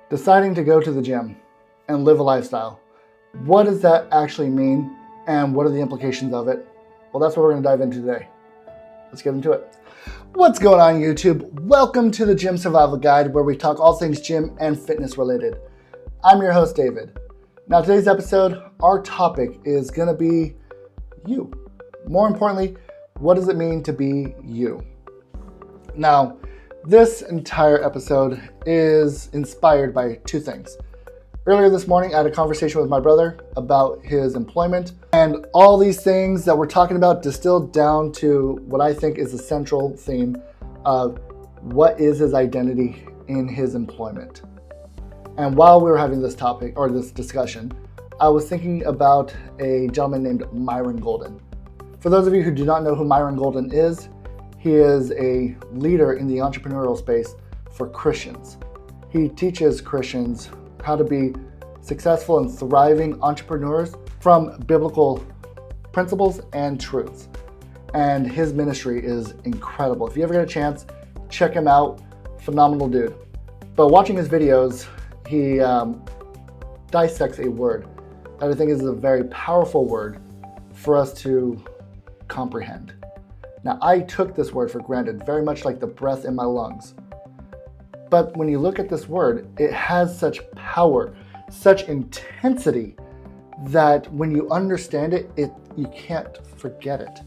Deciding to go to the gym and live a lifestyle. What does that actually mean, and what are the implications of it? Well, that's what we're going to dive into today. Let's get into it. What's going on, YouTube? Welcome to the Gym Survival Guide, where we talk all things gym and fitness related. I'm your host, David. Now, today's episode, our topic is going to be you. More importantly, what does it mean to be you? Now, this entire episode is inspired by two things. Earlier this morning, I had a conversation with my brother about his employment, and all these things that we're talking about distilled down to what I think is the central theme of what is his identity in his employment. And while we were having this topic or this discussion, I was thinking about a gentleman named Myron Golden. For those of you who do not know who Myron Golden is, he is a leader in the entrepreneurial space for Christians. He teaches Christians how to be successful and thriving entrepreneurs from biblical principles and truths. And his ministry is incredible. If you ever get a chance, check him out. Phenomenal dude. But watching his videos, he dissects a word that I think is a very powerful word for us to comprehend. Now, I took this word for granted, very much like the breath in my lungs. But when you look at this word, it has such power, such intensity, that when you understand it, you can't forget it.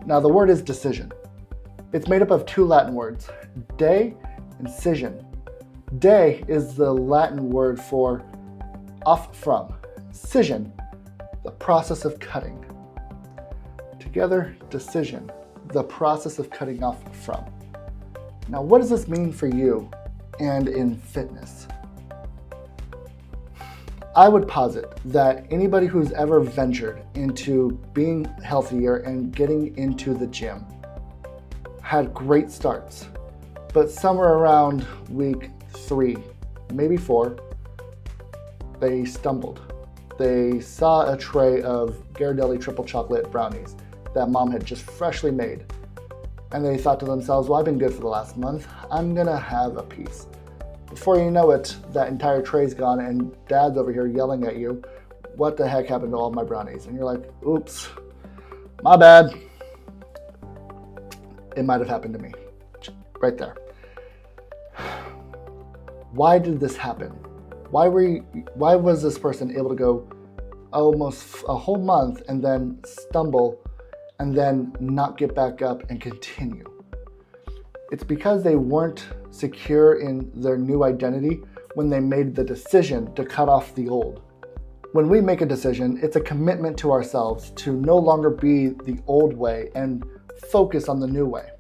Now, the word is decision. It's made up of two Latin words, de and scission. De is the Latin word for off from. Scission, the process of cutting. Together, decision, the process of cutting off from. Now, what does this mean for you and in fitness? I would posit that anybody who's ever ventured into being healthier and getting into the gym had great starts, but somewhere around week 3, maybe 4, they stumbled. They saw a tray of Ghirardelli triple chocolate brownies that mom had just freshly made. And they thought to themselves, well, I've been good for the last month. I'm gonna have a piece. Before you know it, that entire tray's gone and dad's over here yelling at you, what the heck happened to all my brownies? And you're like, oops, my bad. It might have happened to me, right there. Why did this happen? Why was this person able to go almost a whole month and then stumble and then not get back up and continue? It's because they weren't secure in their new identity when they made the decision to cut off the old. When we make a decision, it's a commitment to ourselves to no longer be the old way and focus on the new way.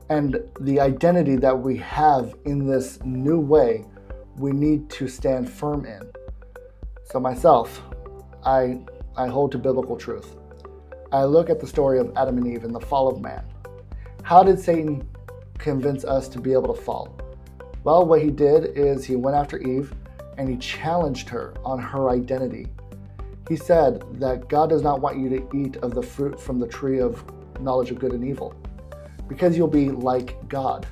And the identity that we have in this new way, we need to stand firm in. So myself, I hold to biblical truth. I look at the story of Adam and Eve and the fall of man. How did Satan convince us to be able to fall? Well, what he did is he went after Eve and he challenged her on her identity. He said that God does not want you to eat of the fruit from the tree of knowledge of good and evil, because you'll be like God.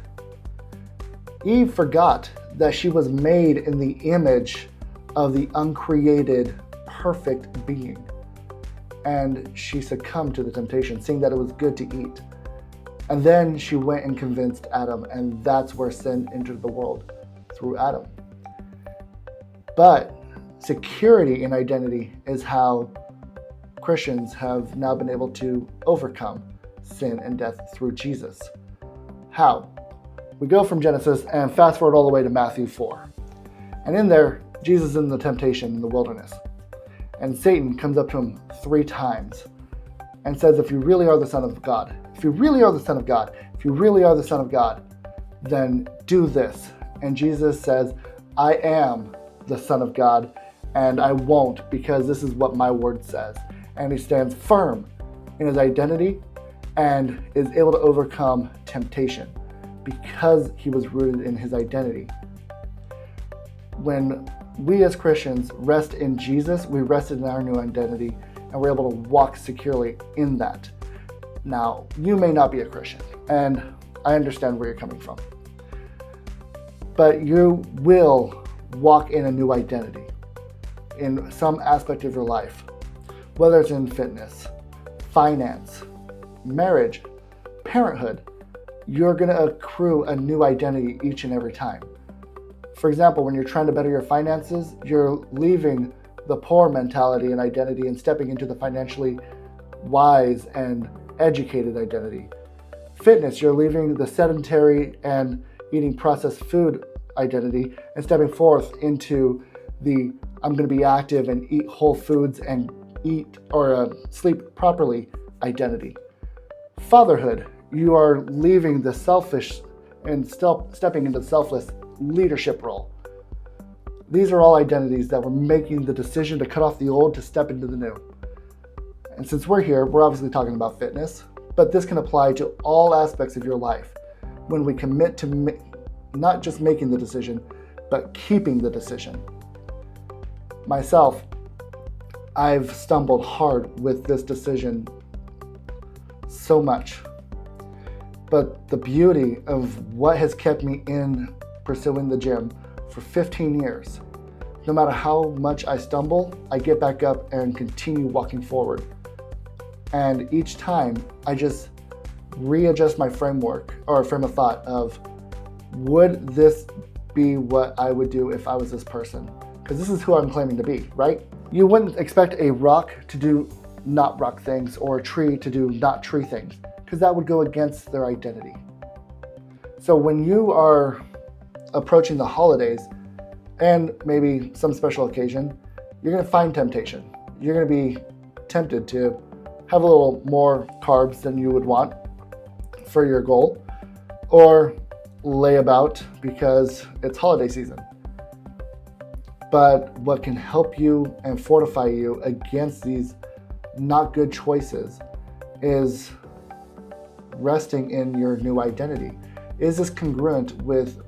Eve forgot that she was made in the image of the uncreated, perfect being. And she succumbed to the temptation, seeing that it was good to eat. And then she went and convinced Adam, and that's where sin entered the world, through Adam. But security in identity is how Christians have now been able to overcome sin and death through Jesus. How? We go from Genesis and fast forward all the way to Matthew 4. And in there, Jesus is in the temptation in the wilderness. And Satan comes up to him 3 times and says, if you really are the Son of God, if you really are the Son of God, if you really are the Son of God, then do this. And Jesus says, I am the Son of God, and I won't, because this is what my word says. And he stands firm in his identity and is able to overcome temptation because he was rooted in his identity. When we as Christians rest in Jesus, we rested in our new identity, and we're able to walk securely in that. Now, you may not be a Christian, and I understand where you're coming from. but you will walk in a new identity in some aspect of your life, whether it's in fitness, finance, marriage, parenthood. You're going to accrue a new identity each and every time. For example, when you're trying to better your finances, you're leaving the poor mentality and identity and stepping into the financially wise and educated identity. Fitness, you're leaving the sedentary and eating processed food identity and stepping forth into the I'm going to be active and eat whole foods and eat or sleep properly identity. Fatherhood, you are leaving the selfish and still stepping into the selfless leadership role. These are all identities that we're making the decision to cut off the old to step into the new. And since we're here, we're obviously talking about fitness, but this can apply to all aspects of your life when we commit to not just making the decision, but keeping the decision. Myself, I've stumbled hard with this decision so much. But the beauty of what has kept me in pursuing the gym for 15 years, no matter how much I stumble, I get back up and continue walking forward. And each time I just readjust my framework or frame of thought of, would this be what I would do if I was this person? Because this is who I'm claiming to be, right? You wouldn't expect a rock to do not rock things or a tree to do not tree things, because that would go against their identity. So when you are approaching the holidays and maybe some special occasion, you're going to find temptation. You're going to be tempted to have a little more carbs than you would want for your goal, or lay about because it's holiday season. But what can help you and fortify you against these not good choices is resting in your new identity. Is this congruent with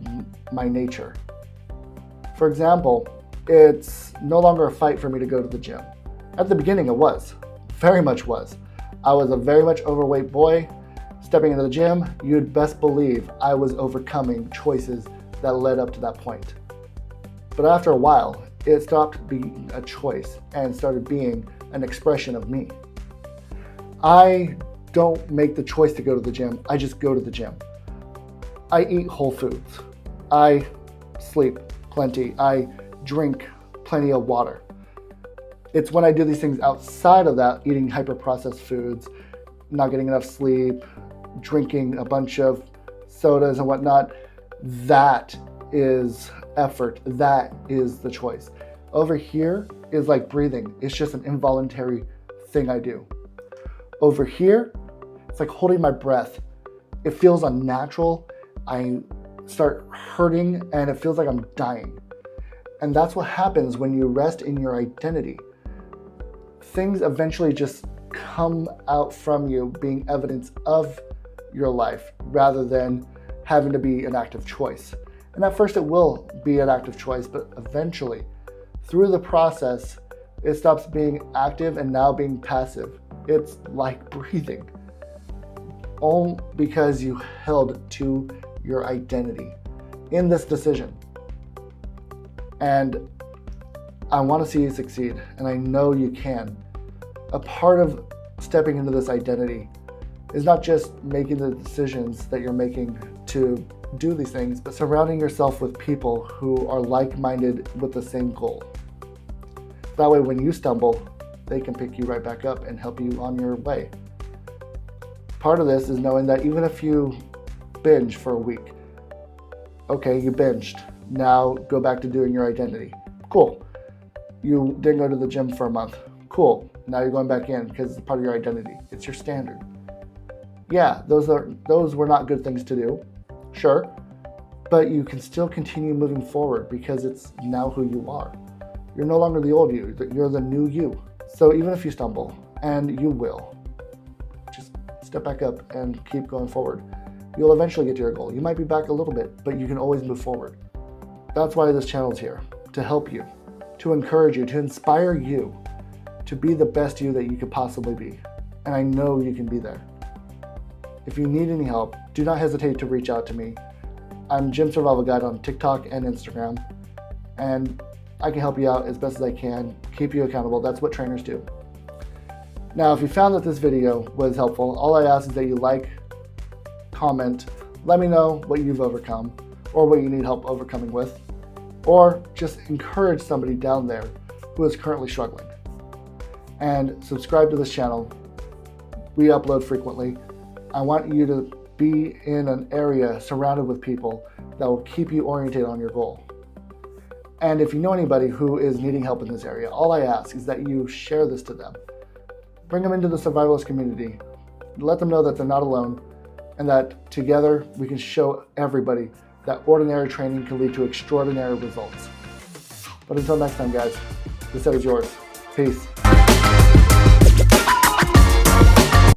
my nature? For example, it's no longer a fight for me to go to the gym. At the beginning, it was. Very much was. I was a very much overweight boy. Stepping into the gym, you'd best believe I was overcoming choices that led up to that point. But after a while, it stopped being a choice and started being an expression of me. I don't make the choice to go to the gym, I just go to the gym. I eat whole foods. I sleep plenty. I drink plenty of water. It's when I do these things outside of that, eating hyper-processed foods, not getting enough sleep, drinking a bunch of sodas and whatnot, that is effort. That is the choice. Over here is like breathing. It's just an involuntary thing I do. Over here, it's like holding my breath. It feels unnatural. I start hurting and it feels like I'm dying. And that's what happens when you rest in your identity. Things eventually just come out from you being evidence of your life rather than having to be an active choice. And at first it will be an active choice, but eventually through the process, it stops being active and now being passive. It's like breathing. All because you held to your identity in this decision. And I want to see you succeed, and I know you can. A part of stepping into this identity is not just making the decisions that you're making to do these things, but surrounding yourself with people who are like-minded with the same goal. That way, when you stumble, they can pick you right back up and help you on your way. Part of this is knowing that even if you binge for a week, okay, you binged. Now go back to doing your identity. Cool. You didn't go to the gym for a month. Cool. Now you're going back in because it's part of your identity. It's your standard. Yeah, those were not good things to do. Sure. But you can still continue moving forward because it's now who you are. You're no longer the old you. You're the new you. So even if you stumble, and you will, just step back up and keep going forward. You'll eventually get to your goal. You might be back a little bit, but you can always move forward. That's why this channel is here, to help you, to encourage you, to inspire you to be the best you that you could possibly be. And I know you can be there. If you need any help, do not hesitate to reach out to me. I'm Jim Survival Guide on TikTok and Instagram, and I can help you out as best as I can, keep you accountable. That's what trainers do. Now, if you found that this video was helpful, all I ask is that you like, comment, let me know what you've overcome or what you need help overcoming with, or just encourage somebody down there who is currently struggling. And subscribe to this channel. We upload frequently. I want you to be in an area surrounded with people that will keep you oriented on your goal. And if you know anybody who is needing help in this area, all I ask is that you share this to them. Bring them into the survivalist community. Let them know that they're not alone and that together we can show everybody that ordinary training can lead to extraordinary results. But until next time, guys, this set is yours. Peace.